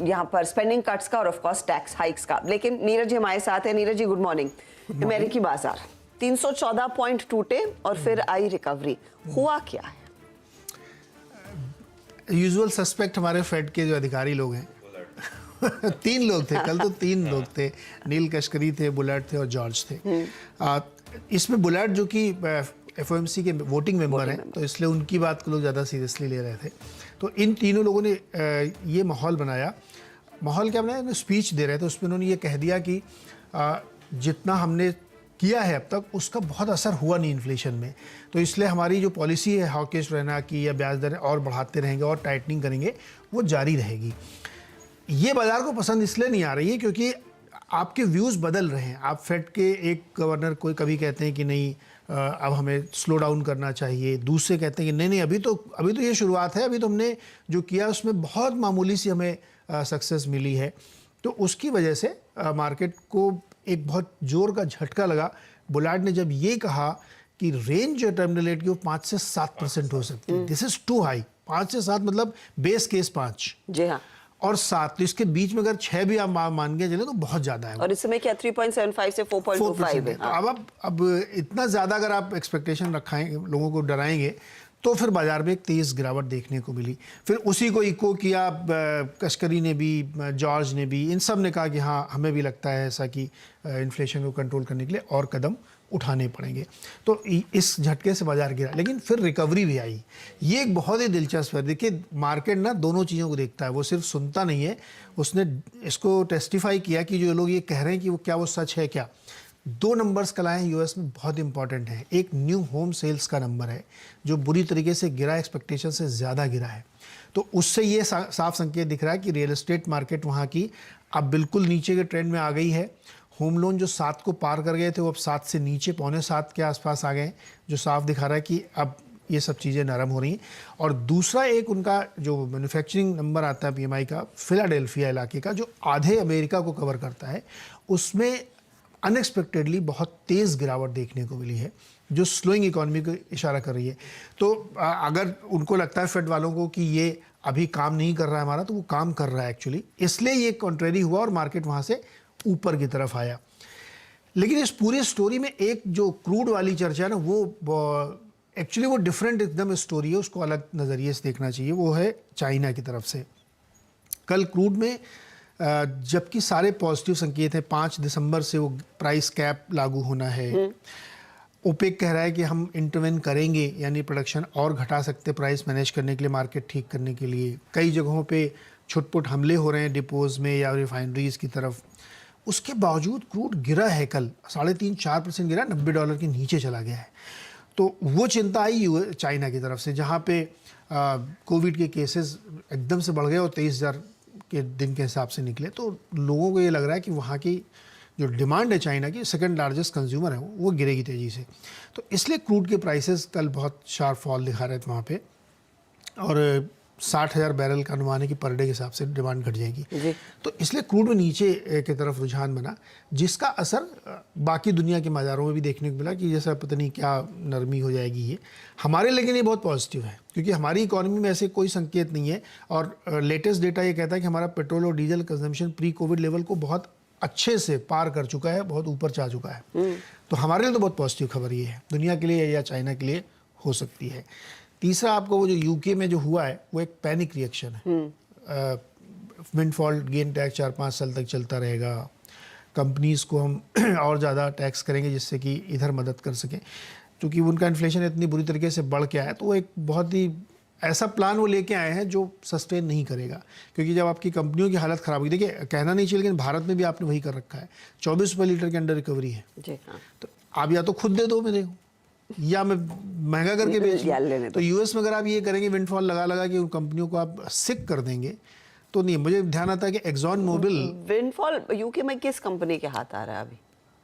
यहाँ पर spending cuts का और ऑफ कोर्स टैक्स हाइक्स का। लेकिन नीरज जी हमारे साथ है। Neeraj ji good morning. अमेरिकी बाजार 314 पॉइंट टूटे और फिर आई रिकवरी, हुआ क्या है? यूजुअल सस्पेक्ट हमारे फेड के जो अधिकारी लोग हैं तीन लोग थे कल, तो तीन लोग थे, नील कश्करी थे, बुलेट थे और जॉर्ज थे। इसमें बुलेट जो कि एफओएमसी के वोटिंग मेंबर हैं, तो इसलिए उनकी बात को लोग ज़्यादा सीरियसली ले रहे थे। तो इन तीनों लोगों ने ये माहौल बनाया। माहौल क्या बनाया? स्पीच दे रहे थे, उसमें उन्होंने ये कह दिया कि जितना हमने किया है अब तक उसका बहुत असर हुआ नहीं इन्फ्लेशन में, तो इसलिए हमारी जो पॉलिसी है हॉकिश रहना की या ब्याज दरें और बढ़ाते रहेंगे और टाइटनिंग करेंगे, वो जारी रहेगी। ये बाजार को पसंद इसलिए नहीं आ रही है क्योंकि आपके व्यूज़ बदल रहे हैं। आप फेड के एक गवर्नर कोई कभी कहते हैं कि नहीं अब हमें स्लो डाउन करना चाहिए, दूसरे कहते हैं कि नहीं अभी तो ये शुरुआत है, अभी तो हमने जो किया उसमें बहुत मामूली सी हमें सक्सेस मिली है। तो उसकी वजह से मार्केट को एक बहुत जोर का झटका लगा। बुलार्ड ने जब ये कहा कि रेंज जो टर्मिनल रेट की वो 5 से 7% हो सकती है, दिस इज टू हाई। 5 से 7 मतलब बेस केस 5 जी हाँ, और 7, तो इसके बीच में अगर 6 भी आप मान के चले तो बहुत ज्यादा है। और इस समय क्या 3.75 से 4.25 है। अब इतना ज्यादा अगर आप एक्सपेक्टेशन रखाएंगे, लोगों को डराएंगे, तो फिर बाजार में एक तेज गिरावट देखने को मिली। फिर उसी को इको किया कश्करी ने भी, जॉर्ज ने भी, इन सब ने कहा कि हाँ हमें भी लगता है ऐसा कि इन्फ्लेशन को कंट्रोल करने के लिए और कदम उठाने पड़ेंगे। तो इस झटके से बाजार गिरा, लेकिन फिर रिकवरी भी आई। ये एक बहुत ही दिलचस्प है। देखिए मार्केट ना दोनों चीज़ों को देखता है, वो सिर्फ सुनता नहीं है। उसने इसको टेस्टिफाई किया कि जो लोग ये कह रहे हैं कि वो क्या वो सच है क्या। 2 नंबर्स कल आए हैं यूएस में, बहुत इंपॉर्टेंट है। एक न्यू होम सेल्स का नंबर है जो बुरी तरीके से गिरा, एक्सपेक्टेशन से ज़्यादा गिरा है। तो उससे ये साफ संकेत दिख रहा है कि रियल एस्टेट मार्केट वहाँ की अब बिल्कुल नीचे के ट्रेंड में आ गई है। होम लोन जो 7 को पार कर गए थे वो अब 7 से नीचे 6.25 के आसपास आ गए, जो साफ दिखा रहा है कि अब ये सब चीज़ें नरम हो रही हैं। और दूसरा एक उनका जो मैन्युफैक्चरिंग नंबर आता है पीएमआई का, फिलाडेल्फिया इलाके का, जो आधे अमेरिका को कवर करता है, उसमें अनएक्सपेक्टेडली बहुत तेज़ गिरावट देखने को मिली है, जो स्लोइंग इकोनॉमी को इशारा कर रही है। तो अगर उनको लगता है फेड वालों को कि ये अभी काम नहीं कर रहा है हमारा, तो वो काम कर रहा है एक्चुअली, इसलिए ये कॉन्ट्रेरी हुआ और मार्केट वहाँ से ऊपर की तरफ आया। लेकिन इस पूरी स्टोरी में एक जो क्रूड वाली चर्चा है ना, वो एक्चुअली वो डिफरेंट एकदम स्टोरी है, उसको अलग नज़रिए से देखना चाहिए। वो है चाइना की तरफ से। कल क्रूड में जबकि सारे पॉजिटिव संकेत हैं, 5 दिसंबर से वो प्राइस कैप लागू होना है। ओपेक कह रहा है कि हम इंटरवेन करेंगे, यानी प्रोडक्शन और घटा सकते प्राइस मैनेज करने के लिए, मार्केट ठीक करने के लिए। कई जगहों पे छुटपुट हमले हो रहे हैं डिपोज में या रिफाइनरीज की तरफ। उसके बावजूद क्रूड गिरा है, कल 3.5-4% गिरा, $90 के नीचे चला गया है। तो वो चिंता आई चाइना की तरफ से, जहाँ पे कोविड के केसेस एकदम से बढ़ गए और 23,000 के दिन के हिसाब से निकले। तो लोगों को ये लग रहा है कि वहाँ की जो डिमांड है चाइना की, सेकंड लार्जेस्ट कंज्यूमर है वो गिरेगी तेज़ी से। तो इसलिए क्रूड के प्राइसेस कल बहुत शार्प फॉल दिखा रहे थे वहाँ पे, और 60,000 बैरल का अनुमान है कि पर डे के हिसाब से डिमांड घट जाएगी। तो इसलिए क्रूड में नीचे की तरफ रुझान बना, जिसका असर बाकी दुनिया के बाजारों में भी देखने को मिला कि जैसा पता नहीं क्या नरमी हो जाएगी ये हमारे, लेकिन ये बहुत पॉजिटिव है क्योंकि हमारी इकोनॉमी में ऐसे कोई संकेत नहीं है। और लेटेस्ट डेटा ये कहता है कि हमारा पेट्रोल और diesel consumption pre Covid level को बहुत अच्छे से पार कर चुका है, बहुत ऊपर जा चुका है। तो हमारे लिए तो बहुत पॉजिटिव खबर ये है, दुनिया के लिए या चाइना के लिए हो सकती है। तीसरा, आपको वो जो यूके में जो हुआ है वो एक पैनिक रिएक्शन है। विंडफॉल गेन टैक्स 4-5 साल तक चलता रहेगा, कंपनीज़ को हम और ज़्यादा टैक्स करेंगे जिससे कि इधर मदद कर सकें। क्योंकि उनका इन्फ्लेशन इतनी बुरी तरीके से बढ़ के आया, तो वो एक बहुत ही ऐसा प्लान वो लेके आए हैं जो सस्टेन नहीं करेगा। क्योंकि जब आपकी कंपनियों की हालत ख़राब हुई, देखिए कहना नहीं चाहिए लेकिन भारत में भी आपने वही कर रखा है, 24 रुपये लीटर के अंडर रिकवरी है जी। हाँ। तो आप या तो खुद दे दो मैं देखो, या मैं महंगा करके बेचूं। तो यूएस में अगर आप ये करेंगे विंडफॉल लगा कि उन कंपनियों को आप सिक कर देंगे, तो नहीं। मुझे ध्यान आता है कि एक्सॉन मोबिल, विंडफॉल यूके में किस कंपनी के हाथ आ रहा है अभी?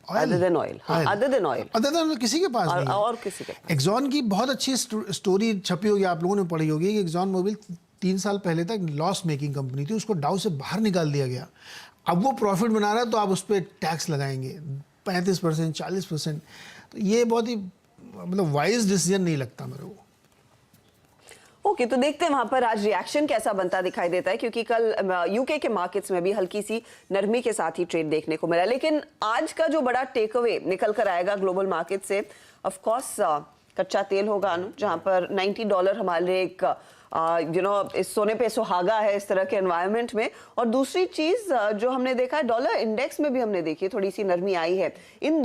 Other than oil, किसी के पास नहीं है। और किसी के पास। एक्सॉन की बहुत अच्छी स्टोरी छपी होगी, आप लोगों ने पढ़ी होगी कि एक्सॉन मोबिल 3 साल पहले तक लॉस मेकिंग कंपनी थी, उसको डाउ से बाहर निकाल दिया गया। अब वो प्रॉफिट बना रहा है, तो आप उस पर टैक्स लगाएंगे 35%, 40%। तो ये बहुत ही मतलब वाइज डिसीजन नहीं लगता मेरे को। ओके। ओके, तो देखते हैं वहां पर आज रिएक्शन कैसा बनता दिखाई देता है, क्योंकि कल यूके के मार्केट्स में भी हल्की सी नरमी के साथ ही ट्रेड देखने को मिला। लेकिन आज का जो बड़ा टेक अवे निकल कर आएगा ग्लोबल मार्केट से, ऑफ कोर्स कच्चा तेल होगा, जहां पर $90 हमारे एक इस सोने पे सुहागा है इस तरह के एनवायरनमेंट में। और दूसरी चीज जो हमने देखा है, डॉलर इंडेक्स में भी हमने देखी थोड़ी सी नरमी आई है। इन